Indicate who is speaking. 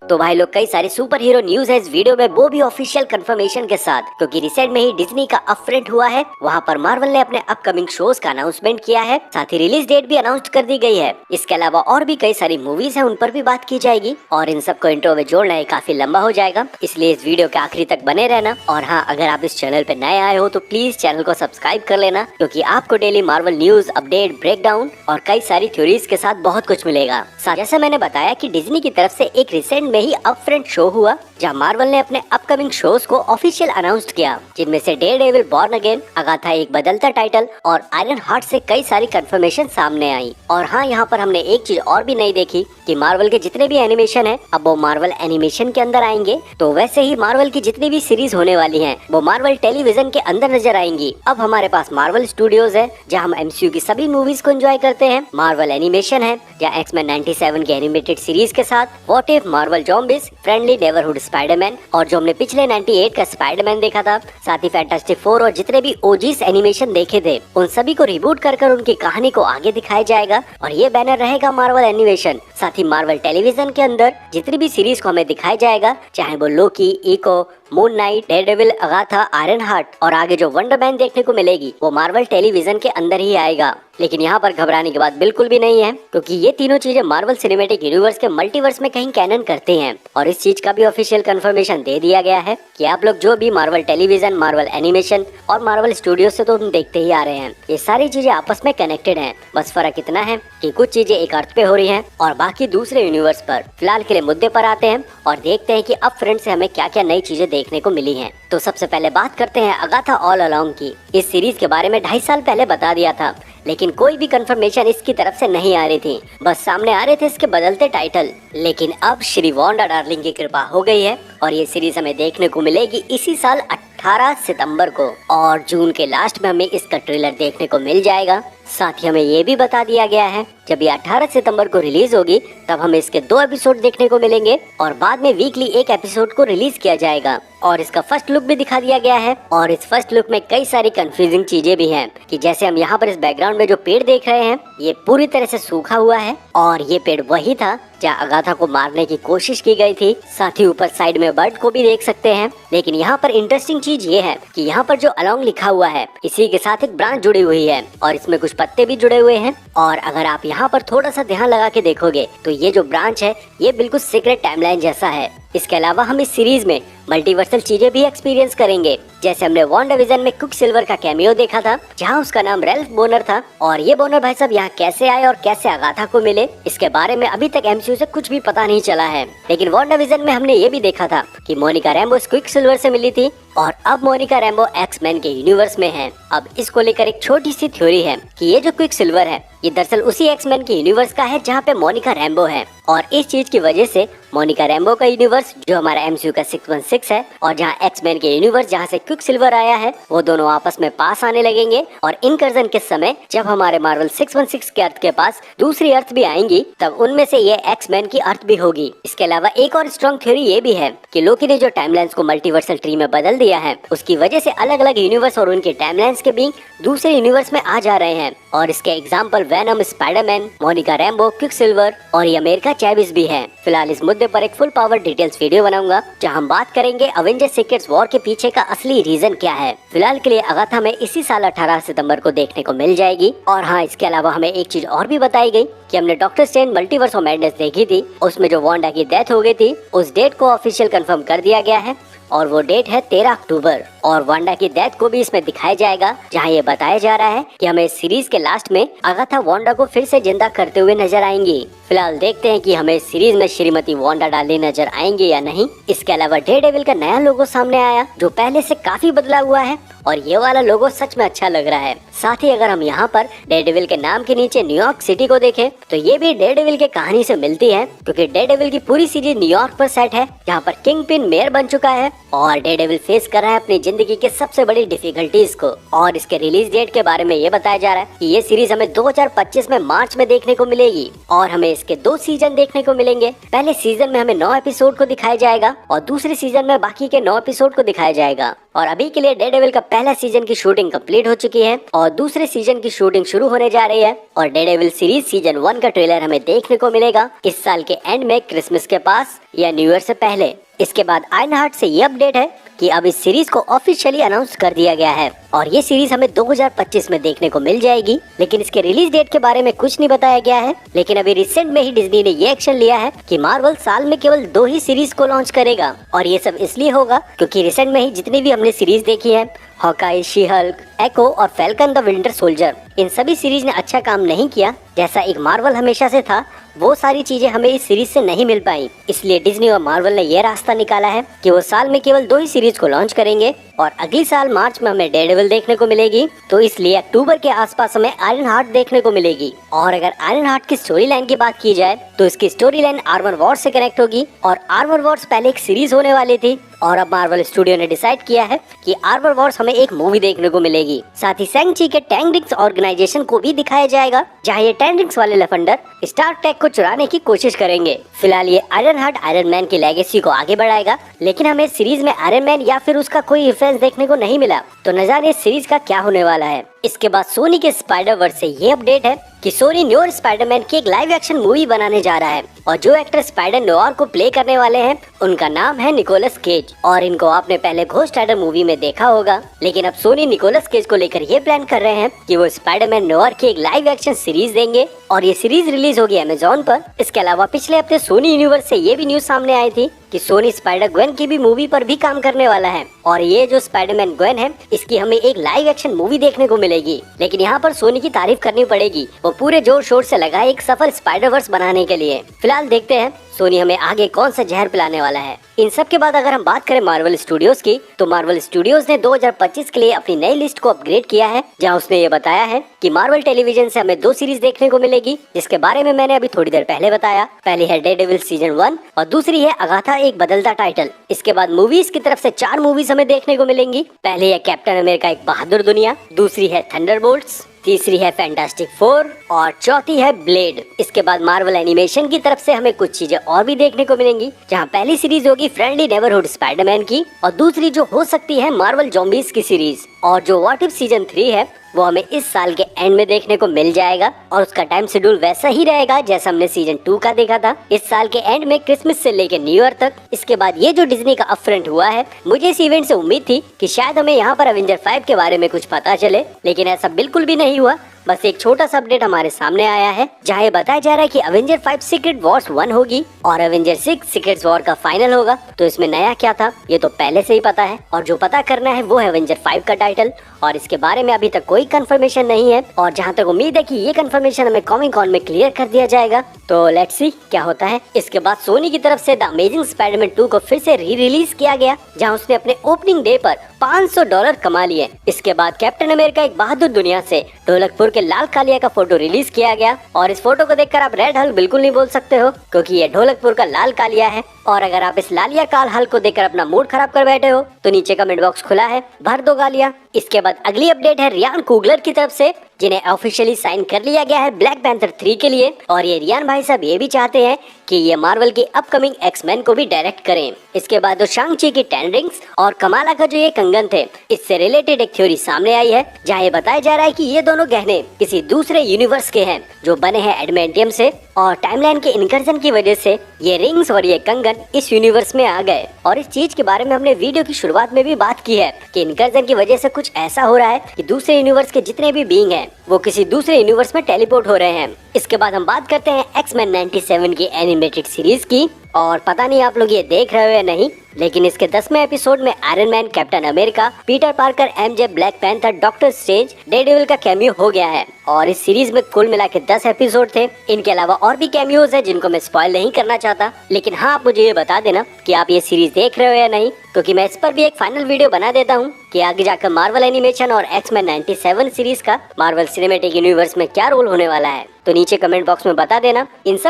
Speaker 1: तो भाई लोग कई सारी सुपर हीरो न्यूज है इस वीडियो में, वो भी ऑफिशियल कंफर्मेशन के साथ, क्योंकि रिसेंट में ही डिज्नी का अपफ्रंट हुआ है। वहां पर मार्वल ने अपने अपकमिंग शोज का अनाउंसमेंट किया है, साथ ही रिलीज डेट भी अनाउंस कर दी गई है। इसके अलावा और भी कई सारी मूवीज हैं, उन पर भी बात की जाएगी और इन सबको इंट्रो में जोड़ना है काफी लंबा हो जाएगा, इसलिए इस वीडियो के आखिरी तक बने रहना। और हाँ, अगर आप इस चैनल पे नए आए हो तो प्लीज चैनल को सब्सक्राइब कर लेना, क्योंकि आपको daily Marvel news, update, breakdown और कई सारी थ्योरीज के साथ बहुत कुछ मिलेगा। जैसा मैंने बताया कि डिज्नी की तरफ से एक रिसेंट में ही अपफ्रंट शो हुआ, जहां मार्वल ने अपने अपकमिंग शोज को ऑफिशियल अनाउंस्ड किया, जिनमें से डेयरडेविल, बॉर्न अगेन, अगाथा एक बदलता टाइटल और आयरन हार्ट से कई सारी कंफर्मेशन सामने आई। और हाँ, यहाँ पर हमने एक चीज और भी नहीं देखी कि मार्वल के जितने भी एनिमेशन हैं अब वो मार्वल एनिमेशन के अंदर आएंगे, तो वैसे ही मार्वल की जितनी भी सीरीज होने वाली हैं वो मार्वल टेलीविजन के अंदर नजर आएंगी। अब हमारे पास मार्वल स्टूडियोज है, जहाँ हम एमसीयू की सभी मूवीज को एंजॉय करते हैं। मार्वल एनिमेशन है, जहाँ एक्समैन 97 के एनिमेटेड सीरीज के साथ what if, Marvel zombies, friendly neighbourhood Spiderman, और जो हमने पिछले 98 का स्पाइडरमैन देखा था, साथ ही फैंटास्टिक फोर और जितने भी ओजीस एनिमेशन देखे थे उन सभी को रिबूट कर उनकी कहानी को आगे दिखाया जाएगा। और ये बैनर रहेगा मार्वल एनिमेशन। साथ ही मार्वल टेलीविजन के अंदर जितनी भी सीरीज को हमें दिखाया जाएगा, चाहे वो Loki, Echo, Moon Knight, Daredevil, Agatha, Ironheart और आगे जो वंडर मैन देखने को मिलेगी, वो मार्वल टेलीविजन के अंदर ही आएगा। लेकिन यहाँ पर घबराने की बात बिल्कुल भी नहीं है, क्योंकि ये तीनों चीजें मार्वल सिनेमैटिक यूनिवर्स के मल्टीवर्स में कहीं कैनन करते हैं। और इस चीज का भी ऑफिशियल कंफर्मेशन दे दिया गया है कि आप लोग जो भी मार्वल टेलीविजन, मार्वल एनिमेशन और मार्वल स्टूडियो से तो तुम देखते ही आ रहे हैं, ये सारी चीजें आपस में कनेक्टेड हैं। बस फर्क इतना है कि कुछ चीजें एक अर्थ पे हो रही हैं और बाकी दूसरे यूनिवर्स पर। फिलहाल के लिए मुद्दे पर आते हैं और देखते हैं कि अब फ्रेंड से हमें क्या क्या नई चीजें देखने को मिली हैं। तो सबसे पहले बात करते हैं अगाथा ऑल अलोंग की। इस सीरीज के बारे में 2.5 साल पहले बता दिया था, लेकिन कोई भी कंफर्मेशन इसकी तरफ से नहीं आ रही थी, बस सामने आ रहे थे इसके बदलते टाइटल। लेकिन अब श्री वांडा डार्लिंग की कृपा हो गई है और ये सीरीज हमें देखने को मिलेगी इसी साल 18 सितंबर को, और जून के लास्ट में हमें इसका ट्रेलर देखने को मिल जाएगा। साथ ही हमें ये भी बता दिया गया है जब ये 18 सितंबर को रिलीज होगी तब हमें इसके 2 एपिसोड देखने को मिलेंगे और बाद में वीकली एक एपिसोड को रिलीज किया जाएगा। और इसका फर्स्ट लुक भी दिखा दिया गया है और इस फर्स्ट लुक में कई सारी कंफ्यूजिंग चीजें भी हैं, कि जैसे हम यहाँ पर इस बैकग्राउंड में जो पेड़ देख रहे हैं ये पूरी तरह से सूखा हुआ है और ये पेड़ वही था जहाँ अगाथा को मारने की कोशिश की गई थी। साथ ही ऊपर साइड में बर्ड को भी देख सकते हैं। लेकिन यहाँ पर इंटरेस्टिंग चीज ये है कि यहाँ पर जो अलोंग लिखा हुआ है इसी के साथ एक ब्रांच जुड़ी हुई है और इसमें कुछ पत्ते भी जुड़े हुए हैं। और अगर आप यहाँ पर थोड़ा सा ध्यान लगा के देखोगे तो ये जो ब्रांच है ये बिल्कुल सीक्रेट टाइमलाइन जैसा है। इसके अलावा हम इस सीरीज में मल्टीवर्सल चीजें भी एक्सपीरियंस करेंगे, जैसे हमने वांडाविजन में क्विक सिल्वर का कैमियो देखा था, जहां उसका नाम रेल्फ बोनर था। और ये बोनर भाई साहब यहाँ कैसे आए और कैसे अगाथा को मिले, इसके बारे में अभी तक एमसीयू से कुछ भी पता नहीं चला है। लेकिन वांडाविजन में हमने ये भी देखा था कि मोनिका रैम्बो क्विक सिल्वर से मिली थी और अब मोनिका रैम्बो एक्समैन के यूनिवर्स में है। अब इसको लेकर एक छोटी सी थ्योरी है कि ये जो क्विक सिल्वर है ये दरअसल उसी एक्समैन के यूनिवर्स का है जहाँ पे मोनिका रैम्बो है। और इस चीज की वजह से मोनिका रैम्बो का यूनिवर्स जो हमारा एमसीयू का 616 है और जहाँ एक्समैन के यूनिवर्स जहाँ से क्विक सिल्वर आया है, वो दोनों आपस में पास आने लगेंगे। और इनकर्जन के समय जब हमारे मार्वल 616 के अर्थ के पास दूसरी अर्थ भी आएंगी, तब उनमें से ये एक्समैन की अर्थ भी होगी। इसके अलावा एक और स्ट्रॉन्ग थ्योरी ये भी है कि लोकी ने जो टाइमलाइंस को मल्टीवर्सल ट्री में बदल दिया है, उसकी वजह से अलग अलग यूनिवर्स और उनके टाइमलाइंस के बीइंग दूसरे यूनिवर्स में आ जा रहे हैं। और इसके example venom, Spiderman, Monika Rambo, quick silver और ये अमेरिका चैविस भी है। फिलहाल इस मुद्दे पर एक फुल पावर डिटेल्स वीडियो बनाऊंगा, जहां हम बात करेंगे अवेंजर्स सीक्रेट्स वॉर के पीछे का असली रीजन क्या है। फिलहाल के लिए अगाथा में इसी साल 18 सितंबर को देखने को मिल जाएगी। और हाँ, इसके अलावा हमें एक चीज और भी बताई गई कि हमने doctor strange multiverse of madness देखी थी, उसमें जो वांडा की डेथ हो गई थी उस डेट को ऑफिशियल कंफर्म कर दिया गया है और वो डेट है 13 अक्टूबर। और वांडा की डेथ को भी इसमें दिखाया जाएगा, जहां ये बताया जा रहा है कि हमें इस सीरीज के लास्ट में अगाथा वांडा को फिर से जिंदा करते हुए नजर आएंगी। फिलहाल देखते हैं कि हमें इस सीरीज में श्रीमती वांडा डार्लिंग नजर आएंगे या नहीं। इसके अलावा डेयरडेविल का नया लोगो सामने आया, जो पहले से काफी बदला हुआ है और ये वाला लोगो सच में अच्छा लग रहा है। साथ ही अगर हम यहाँ पर डेयरडेविल के नाम के नीचे न्यूयॉर्क सिटी को देखें तो ये भी डेयरडेविल के कहानी से मिलती है, क्योंकि डेयरडेविल की पूरी सीरीज न्यूयॉर्क पर सेट है, जहाँ पर किंग पिन मेयर बन चुका है और डेयरडेविल फेस कर रहा है अपनी जिंदगी के सबसे बड़ी डिफिकल्टीज को। और इसके रिलीज डेट के बारे में ये बताया जा रहा है कि ये सीरीज हमें 2025 में मार्च में देखने को मिलेगी और हमें इसके 2 सीजन देखने को मिलेंगे। पहले सीजन में हमें 9 एपिसोड को दिखाया जाएगा और दूसरे सीजन में बाकी के 9 एपिसोड को दिखाया जाएगा। और अभी के लिए डेयरडेविल का पहला सीजन की शूटिंग कंप्लीट हो चुकी है और दूसरे सीजन की शूटिंग शुरू होने जा रही है। और डेयरडेविल सीरीज सीजन 1 का ट्रेलर हमें देखने को मिलेगा इस साल के एंड में, क्रिसमस के पास या न्यू ईयर से पहले। इसके बाद आयरनहार्ट से ये अपडेट है कि अब इस सीरीज को ऑफिशियली अनाउंस कर दिया गया है और ये सीरीज हमें 2025 में देखने को मिल जाएगी। लेकिन इसके रिलीज डेट के बारे में कुछ नहीं बताया गया है। लेकिन अभी रिसेंट में ही डिज्नी ने ये एक्शन लिया है कि मार्वल साल में केवल 2 ही सीरीज को लॉन्च करेगा और ये सब इसलिए होगा क्योंकि रिसेंट में ही जितनी भी हमने सीरीज देखी है, हॉकाई, शी हल्क, एको और फैल्कन द विंटर सोल्जर, इन सभी सीरीज ने अच्छा काम नहीं किया जैसा एक मार्वल हमेशा से था। वो सारी चीजें हमें इस सीरीज से नहीं मिल पाई। इसलिए डिज्नी और मार्वल ने ये रास्ता निकाला है कि वो साल में केवल 2 ही सीरीज को लॉन्च करेंगे और अगली साल मार्च में हमें डेयरडेविल देखने को मिलेगी। तो इसलिए अक्टूबर के आसपास हमें आयरनहार्ट देखने को मिलेगी। और अगर आयरनहार्ट की स्टोरी लाइन की बात की जाए तो इसकी स्टोरी लाइन आर्मर वॉर्स से कनेक्ट होगी और आर्मर वॉर्स पहले एक सीरीज होने वाली थी और अब मार्वल स्टूडियो ने डिसाइड किया है कि आर्मर वॉर्स हमें एक मूवी देखने को मिलेगी। साथ ही शैंग-ची के टैंग रिंग्स ऑर्गेनाइजेशन को भी दिखाया जाएगा जहाँ ये टैंग रिंग्स वाले लफंडर स्टार्क टेक को चुराने की कोशिश करेंगे। फिलहाल ये आयरनहार्ट आयरन मैन की लेगेसी को आगे बढ़ाएगा, लेकिन हमें सीरीज में आयरन मैन या फिर उसका कोई रेफरेंस देखने को नहीं मिला। तो न जाने इस सीरीज का क्या होने वाला है। इसके बाद सोनी के स्पाइडरवर्स से ये अपडेट है कि सोनी न्यू स्पाइडरमैन की एक लाइव एक्शन मूवी बनाने जा रहा है और जो एक्टर स्पाइडर नोआर को प्ले करने वाले हैं उनका नाम है निकोलस केज। और इनको आपने पहले घोस्ट राइडर मूवी में देखा होगा, लेकिन अब सोनी निकोलस केज को लेकर ये प्लान कर रहे हैं कि वो स्पाइडरमैन नोआर की एक लाइव एक्शन सीरीज देंगे और ये सीरीज रिलीज होगी अमेजॉन पर। इसके अलावा पिछले हफ्ते सोनी यूनिवर्स से ये भी न्यूज सामने आई थी कि सोनी स्पाइडर ग्वेन की भी मूवी पर भी काम करने वाला है और ये जो स्पाइडरमैन ग्वेन है इसकी हमें एक लाइव एक्शन मूवी देखने को मिलेगी। लेकिन यहाँ पर सोनी की तारीफ करनी पड़ेगी, वो पूरे जोर शोर से लगा है एक सफल स्पाइडरवर्स बनाने के लिए। फिलहाल देखते हैं सोनी हमें आगे कौन सा जहर पिलाने वाला है। इन सब के बाद अगर हम बात करें मार्वल स्टूडियोज की, तो मार्वल स्टूडियोज ने 2025 के लिए अपनी नई लिस्ट को अपग्रेड किया है जहां उसने ये बताया है कि मार्वल टेलीविजन से हमें 2 सीरीज देखने को मिलेगी जिसके बारे में मैंने अभी थोड़ी देर पहले बताया। पहली है डेयरडेविल सीजन 1 और दूसरी है अगाथा एक बदलता टाइटल। इसके बाद मूवीज की तरफ से 4 मूवीज हमें देखने को मिलेंगी। पहली है कैप्टन अमेरिका एक बहादुर दुनिया, दूसरी है थंडरबोल्ट्स, तीसरी है फैंटास्टिक 4 और चौथी है ब्लेड। इसके बाद मार्वल एनिमेशन की तरफ से हमें कुछ चीजें और भी देखने को मिलेंगी जहां पहली सीरीज होगी फ्रेंडली नेबरहुड स्पाइडरमैन की और दूसरी जो हो सकती है मार्वल ज़ॉम्बीज की सीरीज। और जो व्हाट इफ सीजन 3 है वो हमें इस साल के एंड में देखने को मिल जाएगा और उसका टाइम शेड्यूल वैसा ही रहेगा जैसा हमने सीजन 2 का देखा था, इस साल के एंड में क्रिसमस से लेकर न्यू ईयर तक। इसके बाद ये जो डिज्नी का अपफ्रंट हुआ है, मुझे इस इवेंट से उम्मीद थी कि शायद हमें यहाँ पर अवेंजर 5 के बारे में कुछ पता चले, लेकिन ऐसा बिल्कुल भी नहीं हुआ। बस एक छोटा सा अपडेट हमारे सामने आया है जहाँ ये बताया जा रहा है कि अवेंजर 5 सीक्रेट वॉर्स 1 होगी और अवेंजर 6 सीक्रेट वॉर का फाइनल होगा। तो इसमें नया क्या था ये तो पहले से ही पता है और जो पता करना है वो है अवेंजर 5 का टाइटल और इसके बारे में अभी तक कोई कंफर्मेशन नहीं है और जहाँ तक उम्मीद है कि ये कंफर्मेशन हमें कॉमिक कॉन में क्लियर कर दिया जाएगा। तो लेट्स सी क्या होता है। इसके बाद सोनी की तरफ से द अमेजिंग स्पाइडरमैन 2 को फिर से री रिलीज किया गया जहाँ उसने अपने ओपनिंग डे पर $500 कमा लिए। इसके बाद कैप्टन अमेरिका एक बहादुर दुनिया से ढोलकपुर के लाल कालिया का फोटो रिलीज किया गया और इस फोटो को देखकर आप रेड हल्क बिल्कुल नहीं बोल सकते हो क्योंकि ये ढोलकपुर का लाल कालिया है। और अगर आप इस लालिया काल हल्क को देखकर अपना मूड खराब कर बैठे हो तो नीचे कमेंट बॉक्स खुला है, भर दो गालियां। इसके बाद अगली अपडेट है रियान कुगलर की तरफ से जिन्हें ऑफिशियली साइन कर लिया गया है ब्लैक पैंथर 3 के लिए और ये रियान भाई साहब ये भी चाहते हैं कि ये मार्वल की अपकमिंग एक्समैन को भी डायरेक्ट करें। इसके बाद जो शांग-ची की 10 रिंग्स और कमाला का जो ये कंगन थे, इससे रिलेटेड एक थ्योरी सामने आई है जहाँ ये बताया जा रहा है कि ये दोनों गहने किसी दूसरे यूनिवर्स के हैं जो बने हैं एडमेंटियम से और टाइमलाइन के इनकर्जन की वजह से ये रिंग्स और ये कंगन इस यूनिवर्स में आ गए। और इस चीज के बारे में हमने वीडियो की शुरुआत में भी बात की है कि इनकर्जन की वजह से कुछ ऐसा हो रहा है कि दूसरे यूनिवर्स के जितने भी बीइंग हैं वो किसी दूसरे यूनिवर्स में टेलीपोर्ट हो रहे हैं। इसके बाद हम बात करते हैं एक्समैन 97 की एनिमेटेड सीरीज की और पता नहीं आप लोग ये देख रहे हो या नहीं, लेकिन इसके 10वें एपिसोड में iron man, captain America, Peter Parker, MJ, black panther, doctor strange, Daredevil का कैमियो हो गया है। और इस सीरीज में कुल मिला के 10 एपिसोड थे। इनके अलावा और भी कैमियोज है जिनको मैं स्पॉइल नहीं करना चाहता, लेकिन हाँ आप मुझे ये बता देना कि आप ये सीरीज देख रहे हो या नहीं, क्योंकि मैं इस पर भी एक फाइनल वीडियो बना देता हूँ कि आगे जाकर मार्वल एनिमेशन और एक्समैन 97 सीरीज का मार्वल सिनेमैटिक यूनिवर्स में क्या रोल होने वाला है। तो नीचे कमेंट बॉक्स में बता देना। इन सब